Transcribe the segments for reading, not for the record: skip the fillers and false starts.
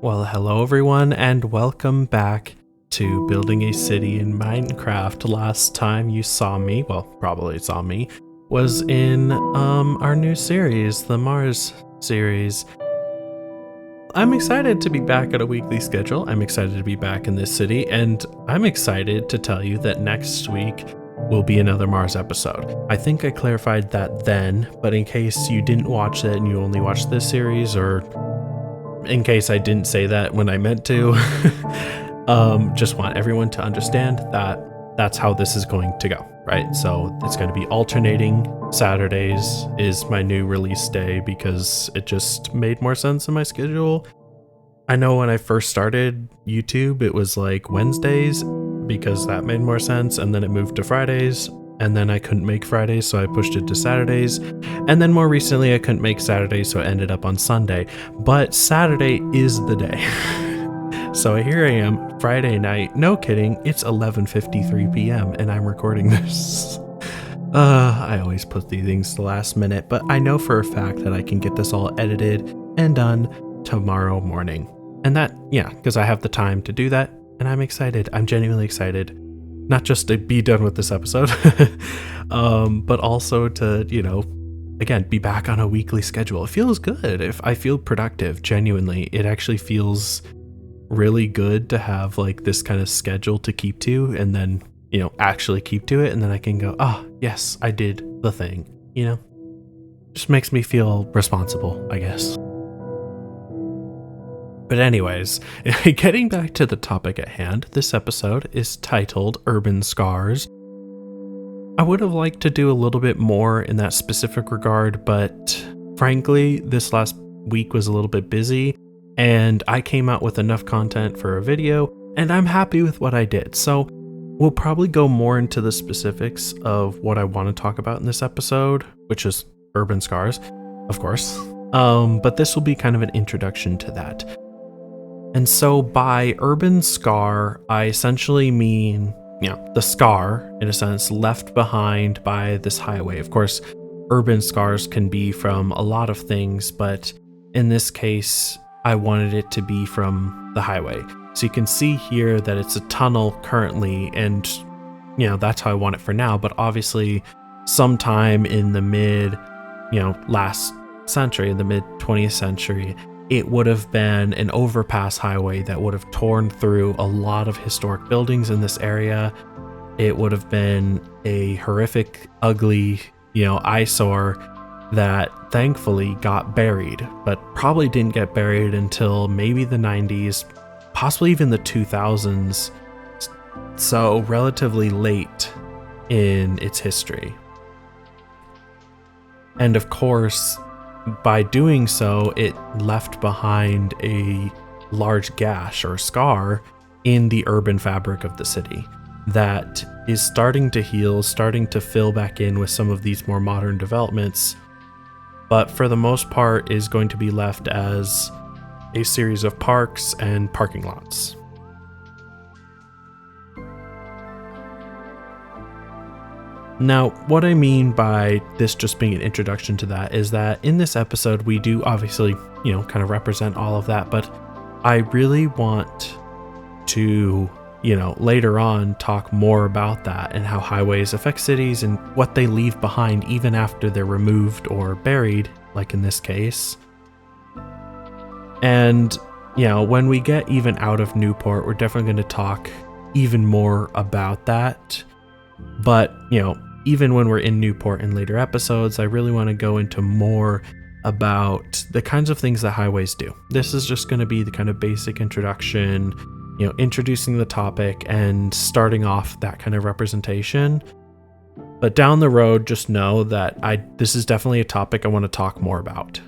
Well, hello everyone, and welcome back to Building a City in Minecraft. Last time you saw me, well, probably saw me, was in our new series, the Mars series. I'm excited to be back at a weekly schedule. I'm excited to be back in this city, and I'm excited to tell you that next week will be another Mars episode. I think I clarified that then, but in case you didn't watch it and you only watched this series, or in case I didn't say that when I meant to, just want everyone to understand that that's how this is going to go, right? So it's going to be alternating. Saturdays is my new release day because it just made more sense in my schedule. I know when I first started YouTube, it was like Wednesdays because that made more sense, and then it moved to Fridays, and then I couldn't make Fridays, so I pushed it to Saturdays. And then more recently, I couldn't make Saturdays, so it ended up on Sunday. But Saturday is the day. So here I am, Friday night. No kidding, it's 11:53 p.m. and I'm recording this. I always put these things to the last minute, but I know for a fact that I can get this all edited and done tomorrow morning. And that, because I have the time to do that, and I'm excited. I'm genuinely excited. Not just to be done with this episode, but also to, again, be back on a weekly schedule. It feels good. If I feel productive, genuinely, it actually feels really good to have like this kind of schedule to keep to, and then, actually keep to it. And then I can go, yes, I did the thing, just makes me feel responsible, I guess. But anyways, getting back to the topic at hand, this episode is titled Urban Scars. I would have liked to do a little bit more in that specific regard, but frankly, this last week was a little bit busy, and I came out with enough content for a video, and I'm happy with what I did. So we'll probably go more into the specifics of what I want to talk about in this episode, which is Urban Scars, of course. But this will be kind of an introduction to that. And so by urban scar, I essentially mean, the scar, in a sense, left behind by this highway. Of course, urban scars can be from a lot of things, but in this case, I wanted it to be from the highway. So you can see here that it's a tunnel currently, and, that's how I want it for now. But obviously, sometime in the last century, in the mid 20th century, it would have been an overpass highway that would have torn through a lot of historic buildings in this area. It would have been a horrific, ugly, eyesore that thankfully got buried, but probably didn't get buried until maybe the 90s, possibly even the 2000s. So relatively late in its history. And of course, by doing so, it left behind a large gash or scar in the urban fabric of the city that is starting to heal, starting to fill back in with some of these more modern developments, but for the most part is going to be left as a series of parks and parking lots. Now, what I mean by this just being an introduction to that is that in this episode, we do obviously, kind of represent all of that, but I really want to, later on talk more about that and how highways affect cities and what they leave behind even after they're removed or buried, like in this case. And, when we get even out of Newport, we're definitely going to talk even more about that. But, even when we're in Newport in later episodes, I really want to go into more about the kinds of things that highways do. This is just going to be the kind of basic introduction, introducing the topic and starting off that kind of representation. But down the road, just know that this is definitely a topic I want to talk more about.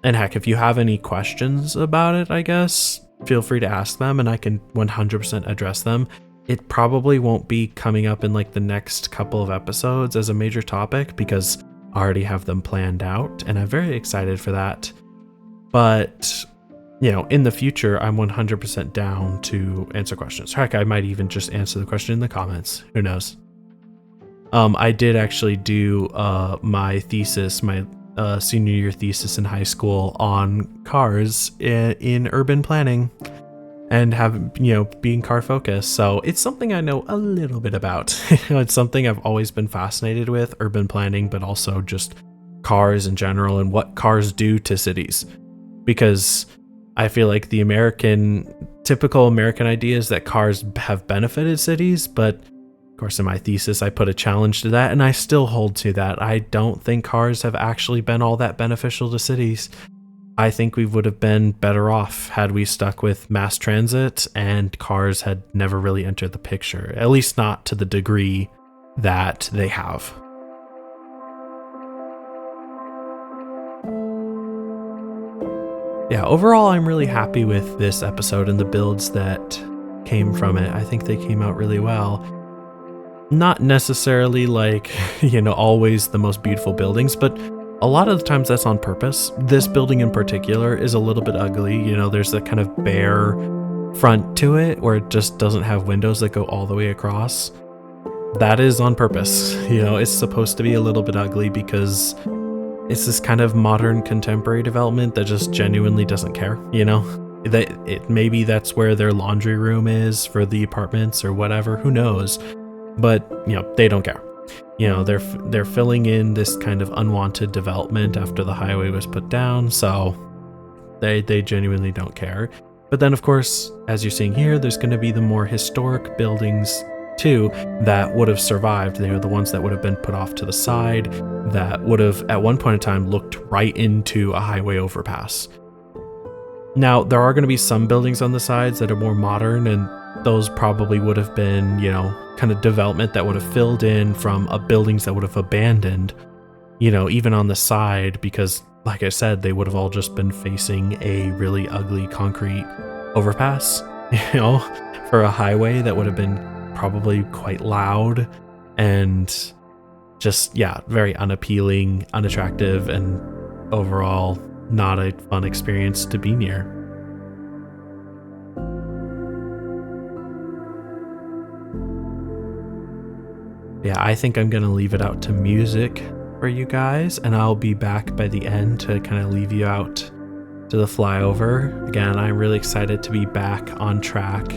And heck, if you have any questions about it, I guess, feel free to ask them and I can 100% address them. It probably won't be coming up in like the next couple of episodes as a major topic because I already have them planned out and I'm very excited for that. But, in the future, I'm 100% down to answer questions. Heck, I might even just answer the question in the comments. Who knows? I did actually do my thesis, my senior year thesis in high school on cars in urban planning and being car focused. So it's something I know a little bit about. It's something I've always been fascinated with, urban planning, but also just cars in general and what cars do to cities. Because I feel like the typical American idea is that cars have benefited cities, but of course in my thesis I put a challenge to that, and I still hold to that. I don't think cars have actually been all that beneficial to cities. I think we would have been better off had we stuck with mass transit and cars had never really entered the picture, at least not to the degree that they have. Yeah, overall, I'm really happy with this episode and the builds that came from it. I think they came out really well. Not necessarily like, always the most beautiful buildings, but a lot of the times that's on purpose. This building in particular is a little bit ugly. There's that kind of bare front to it where it just doesn't have windows that go all the way across. That is on purpose. It's supposed to be a little bit ugly because it's this kind of modern contemporary development that just genuinely doesn't care, maybe that's where their laundry room is for the apartments or whatever, who knows, but they don't care. They're filling in this kind of unwanted development after the highway was put down, so they genuinely don't care. But then of course, as you're seeing here, there's going to be the more historic buildings too that would have survived. They are the ones that would have been put off to the side, that would have at one point in time looked right into a highway overpass. Now there are going to be some buildings on the sides that are more modern, and those probably would have been kind of development that would have filled in from buildings that would have abandoned, even on the side, because like I said, they would have all just been facing a really ugly concrete overpass, for a highway that would have been probably quite loud and just, very unappealing, unattractive, and overall not a fun experience to be near. Yeah, I think I'm gonna leave it out to music for you guys, and I'll be back by the end to kind of leave you out to the flyover. Again, I'm really excited to be back on track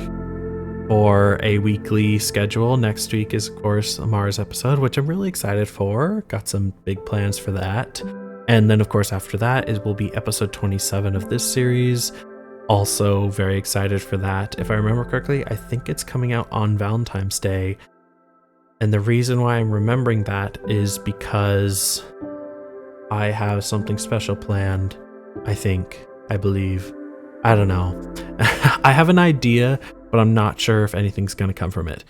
for a weekly schedule. Next week is, of course, a Mars episode, which I'm really excited for. Got some big plans for that. And then, of course, after that, it will be episode 27 of this series. Also very excited for that. If I remember correctly, I think it's coming out on Valentine's Day. And the reason why I'm remembering that is because I have something special planned, I believe. I don't know. I have an idea, but I'm not sure if anything's going to come from it.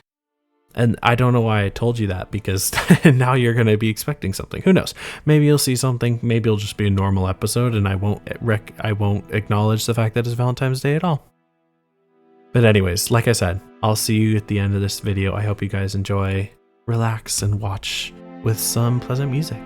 And I don't know why I told you that, because now you're going to be expecting something. Who knows? Maybe you'll see something. Maybe it'll just be a normal episode, and I won't acknowledge the fact that it's Valentine's Day at all. But anyways, like I said, I'll see you at the end of this video. I hope you guys enjoy, relax, and watch with some pleasant music.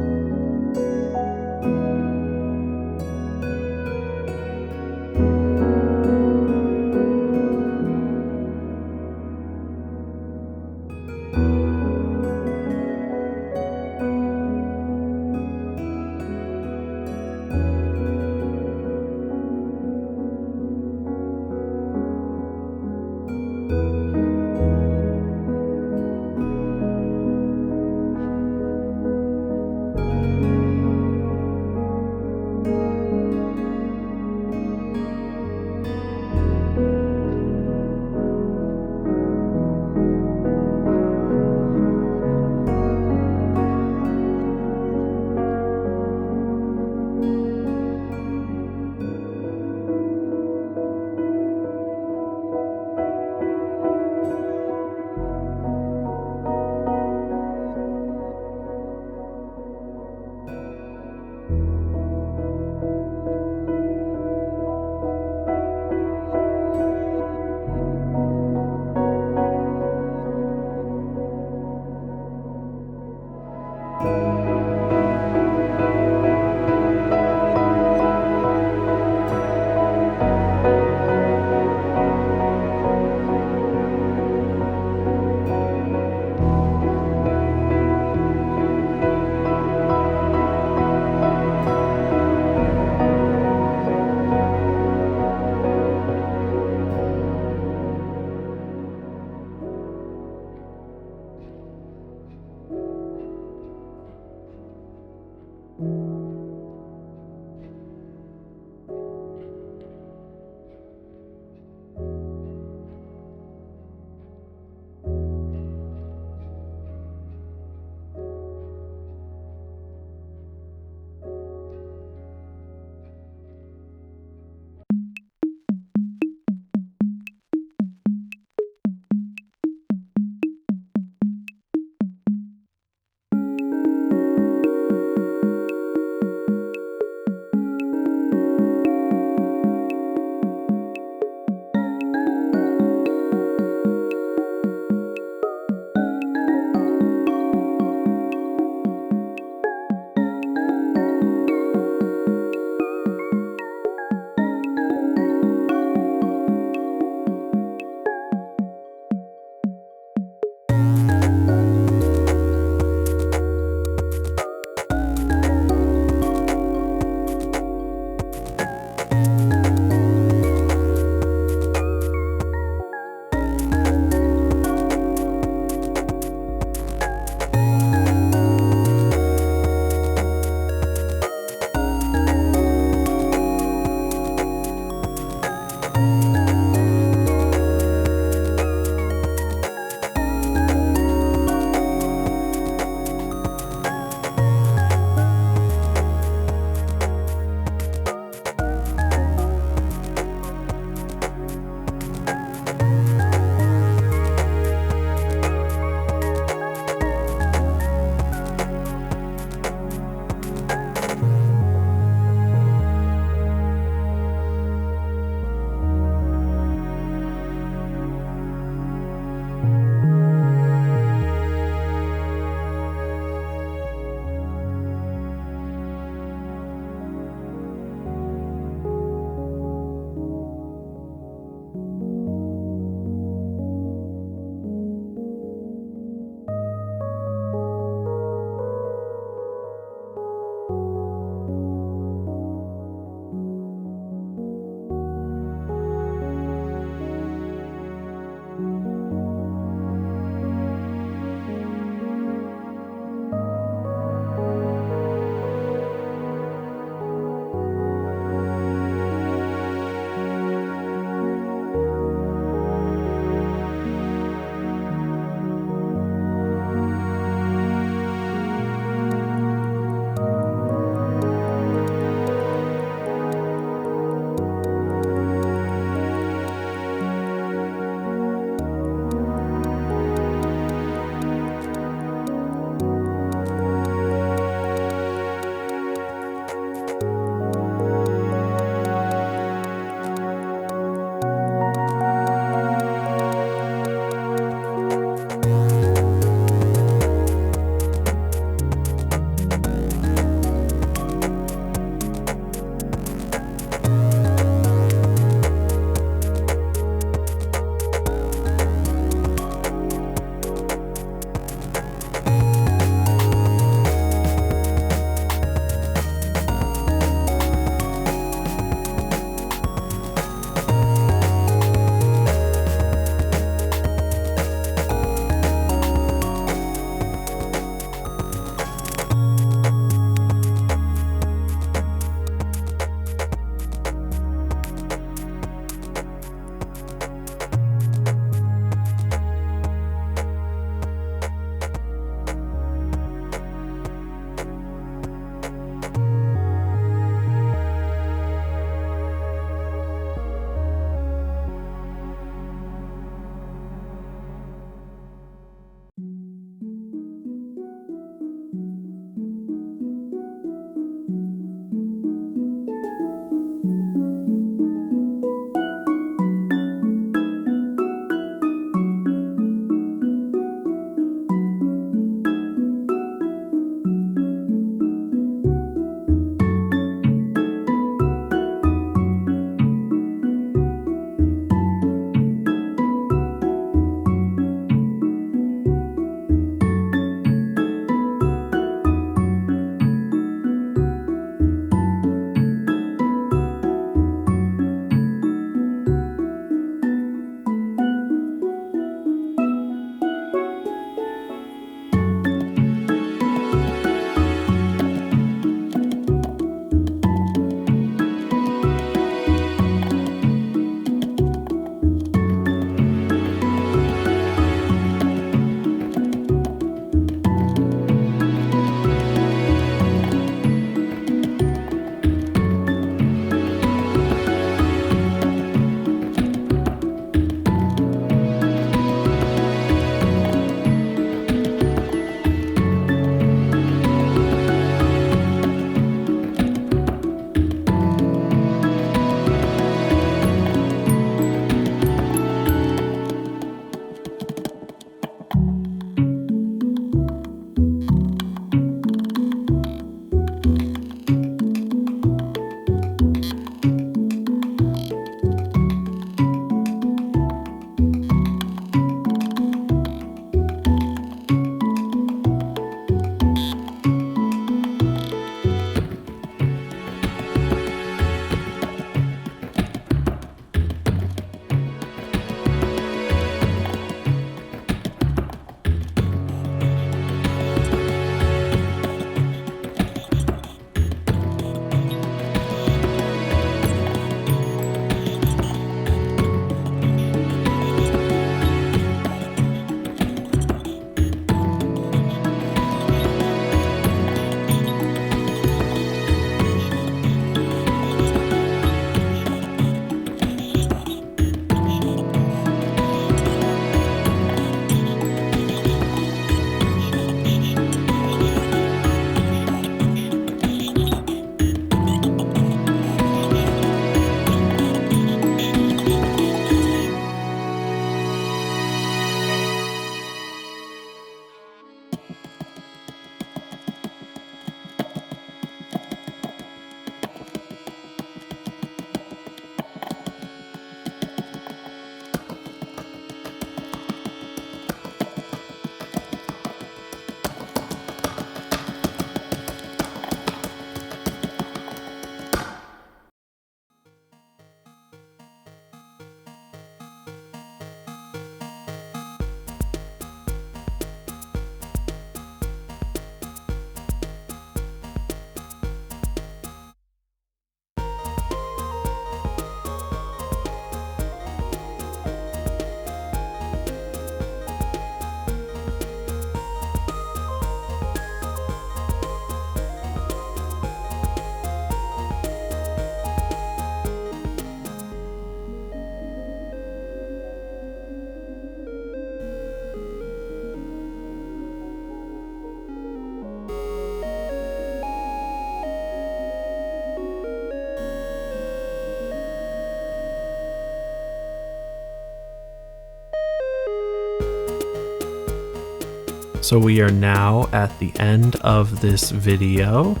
So we are now at the end of this video,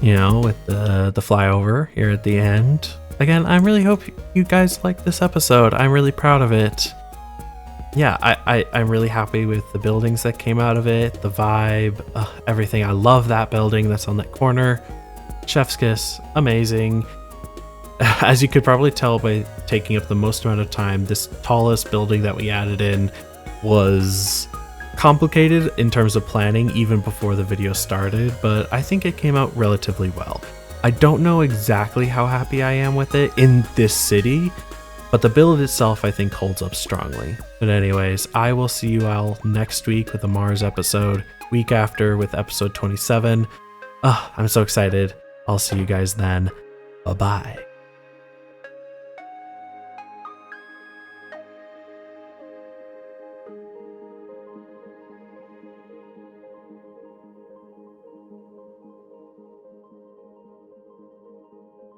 you know, with the flyover here at the end. Again, I really hope you guys like this episode. I'm really proud of it. Yeah, I'm really happy with the buildings that came out of it, the vibe, everything. I love that building that's on that corner. Chef's kiss, amazing. As you could probably tell by taking up the most amount of time, this tallest building that we added in was complicated in terms of planning even before the video started, but I think it came out relatively well. I don't know exactly how happy I am with it in this city, but the build itself I think holds up strongly. But anyways, I will see you all next week with a Mars episode, week after with episode 27. I'm so excited. I'll see you guys then. Bye-bye.